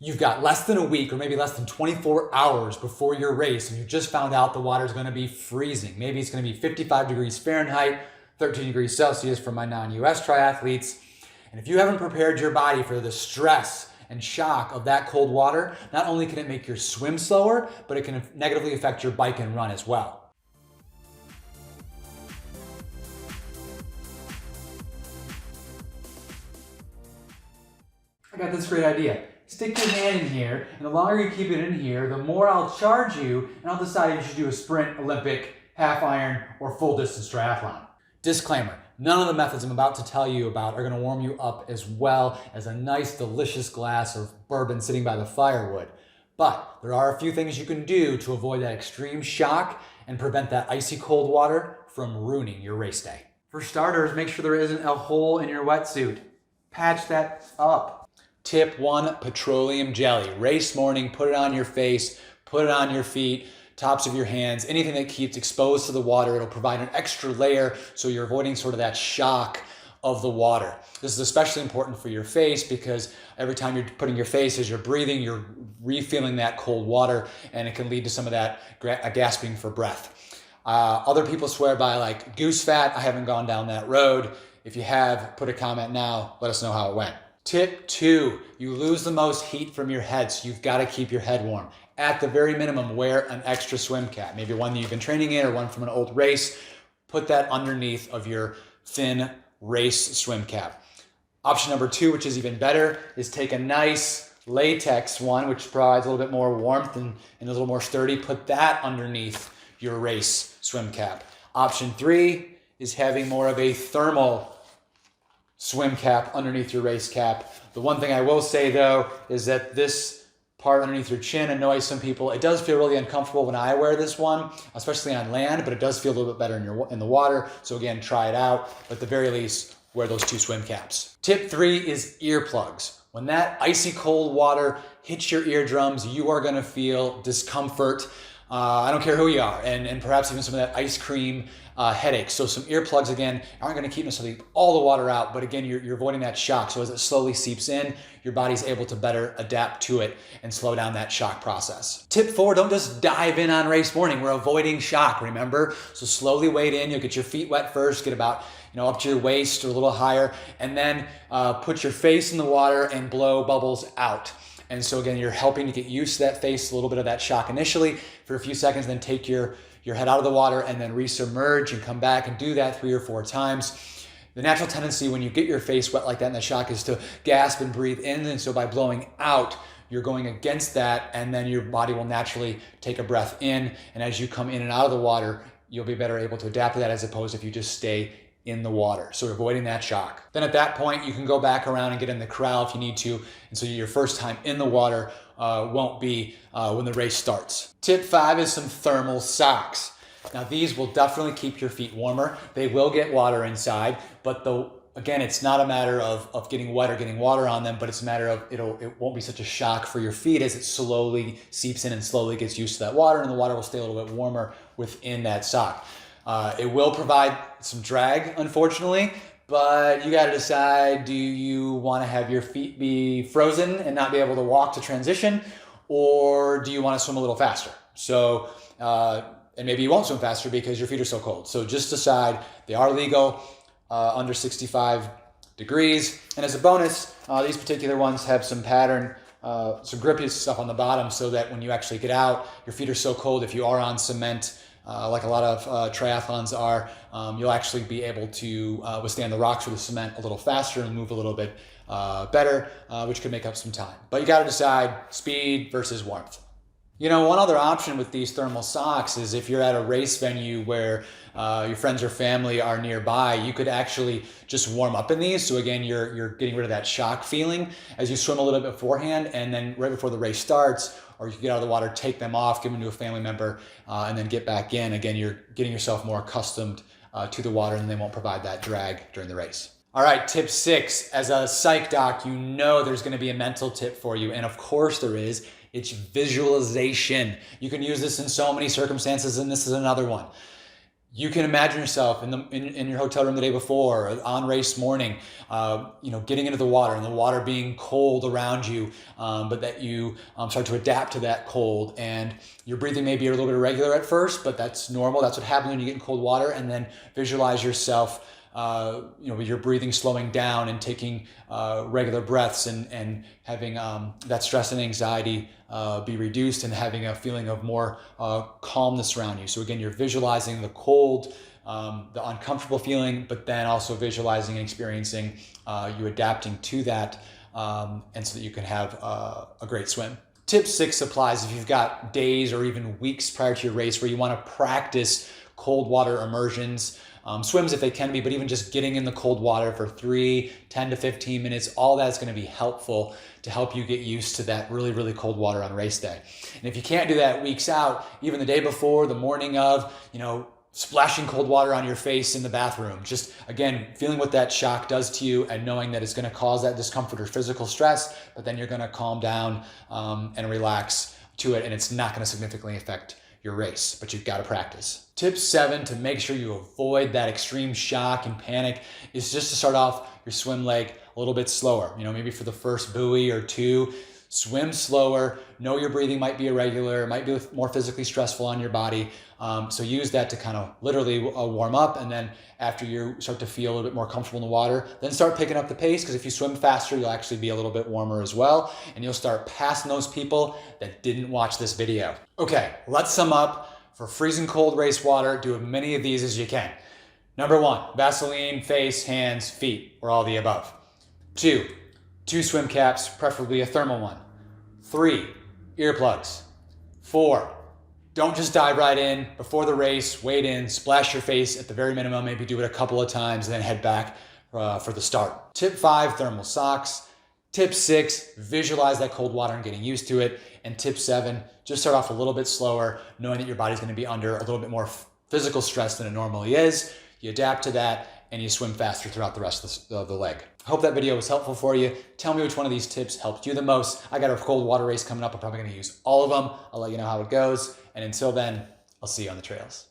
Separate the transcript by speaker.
Speaker 1: You've got less than a week or maybe less than 24 hours before your race and you just found out the water is going to be freezing. Maybe it's going to be 55 degrees Fahrenheit, 13 degrees Celsius for my non-US triathletes. And if you haven't prepared your body for the stress and shock of that cold water, not only can it make your swim slower, but it can negatively affect your bike and run as well. I got this great idea. Stick your hand in here, and the longer you keep it in here, the more I'll charge you, and I'll decide if you should do a sprint, Olympic, half iron, or full distance triathlon. Disclaimer, none of the methods I'm about to tell you about are gonna warm you up as well as a nice, delicious glass of bourbon sitting by the firewood. But there are a few things you can do to avoid that extreme shock and prevent that icy cold water from ruining your race day. For starters, make sure there isn't a hole in your wetsuit. Patch that up. Tip 1, petroleum jelly. Race morning, put it on your face, put it on your feet, tops of your hands, anything that keeps exposed to the water. It'll provide an extra layer so you're avoiding sort of that shock of the water. This is especially important for your face because every time you're putting your face as you're breathing, you're refilling that cold water and it can lead to some of that gasping for breath. Other people swear by like goose fat. I haven't gone down that road. If you have, put a comment now. Let us know how it went. Tip 2, you lose the most heat from your head, so you've got to keep your head warm. At the very minimum, wear an extra swim cap, maybe one that you've been training in or one from an old race. Put that underneath of your thin race swim cap. Option number 2, which is even better, is take a nice latex one, which provides a little bit more warmth and a little more sturdy. Put that underneath your race swim cap. Option 3 is having more of a thermal swim cap underneath your race cap. The one thing I will say though is that this part underneath your chin annoys some people. It does feel really uncomfortable when I wear this one, especially on land, but it does feel a little bit better in the water. So again, try it out, but at the very least, wear those 2 swim caps. Tip 3 is earplugs. When that icy cold water hits your eardrums, you are gonna feel discomfort. I don't care who you are, and perhaps even some of that ice cream headache. So some earplugs, again, aren't gonna keep necessarily all the water out, but again, you're avoiding that shock. So as it slowly seeps in, your body's able to better adapt to it and slow down that shock process. Tip 4, don't just dive in on race morning. We're avoiding shock, remember? So slowly wade in, you'll get your feet wet first, get about up to your waist or a little higher, and then put your face in the water and blow bubbles out. And so again, you're helping to get used to that face, a little bit of that shock initially for a few seconds, then take your head out of the water and then resubmerge and come back and do that 3 or 4 times. The natural tendency when you get your face wet like that in the shock is to gasp and breathe in. And so by blowing out, you're going against that, and then your body will naturally take a breath in. And as you come in and out of the water, you'll be better able to adapt to that as opposed to if you just stay in the water. So avoiding that shock. Then at that point, you can go back around and get in the corral if you need to. And so your first time in the water won't be when the race starts. Tip 5 is some thermal socks. Now these will definitely keep your feet warmer. They will get water inside, but again, it's not a matter of getting wet or getting water on them, but it's a matter of it won't be such a shock for your feet as it slowly seeps in and slowly gets used to that water, and the water will stay a little bit warmer within that sock. It will provide some drag, unfortunately, but you got to decide, do you want to have your feet be frozen and not be able to walk to transition, or do you want to swim a little faster? So, and maybe you won't swim faster because your feet are so cold. So just decide. They are legal under 65 degrees. And as a bonus, these particular ones have some pattern, some grippy stuff on the bottom so that when you actually get out, your feet are so cold if you are on cement, like a lot of triathlons are, you'll actually be able to withstand the rocks or the cement a little faster and move a little bit better, which could make up some time. But you got to decide speed versus warmth. One other option with these thermal socks is if you're at a race venue where your friends or family are nearby, you could actually just warm up in these. So again, you're getting rid of that shock feeling as you swim a little bit beforehand, and then right before the race starts, or you can get out of the water, take them off, give them to a family member, and then get back in. Again, you're getting yourself more accustomed to the water, and they won't provide that drag during the race. All right, tip 6. As a psych doc, there's going to be a mental tip for you, and of course there is. It's visualization. You can use this in so many circumstances, and this is another one. You can imagine yourself in your hotel room the day before, or on race morning, getting into the water and the water being cold around you, but that you start to adapt to that cold, and your breathing may be a little bit irregular at first, but that's normal. That's what happens when you get in cold water. And then visualize yourself, with your breathing slowing down and taking regular breaths, and having that stress and anxiety be reduced, and having a feeling of more calmness around you. So again, you're visualizing the cold, the uncomfortable feeling, but then also visualizing and experiencing you adapting to that, and so that you can have a great swim. Tip 6 applies if you've got days or even weeks prior to your race where you want to practice cold water immersions. Swims if they can be, but even just getting in the cold water for 10 to 15 minutes, all that's going to be helpful to help you get used to that really, really cold water on race day. And if you can't do that weeks out, even the day before, the morning of, splashing cold water on your face in the bathroom, just again, feeling what that shock does to you and knowing that it's going to cause that discomfort or physical stress, but then you're going to calm down and relax to it, and it's not going to significantly affect your race, but you've got to practice. Tip 7 to make sure you avoid that extreme shock and panic is just to start off your swim leg a little bit slower. Maybe for the first buoy or two, swim slower. Know your breathing might be irregular, it might be more physically stressful on your body. So use that to kind of literally warm up, and then after you start to feel a little bit more comfortable in the water, then start picking up the pace, because if you swim faster, you'll actually be a little bit warmer as well, and you'll start passing those people that didn't watch this video. Okay, let's sum up. For freezing cold race water, do as many of these as you can. Number 1, Vaseline, face, hands, feet, or all the above. 2 swim caps, preferably a thermal one. 3 earplugs. 4 don't just dive right in before the race, wade in, splash your face at the very minimum, maybe do it a couple of times, and then head back for the start. Tip 5, thermal socks. Tip 6, visualize that cold water and getting used to it. And tip 7, just start off a little bit slower, knowing that your body's going to be under a little bit more physical stress than it normally is. You adapt to that, and you swim faster throughout the rest of the leg. I hope that video was helpful for you. Tell me which one of these tips helped you the most. I got a cold water race coming up. I'm probably going to use all of them. I'll let you know how it goes. And until then, I'll see you on the trails.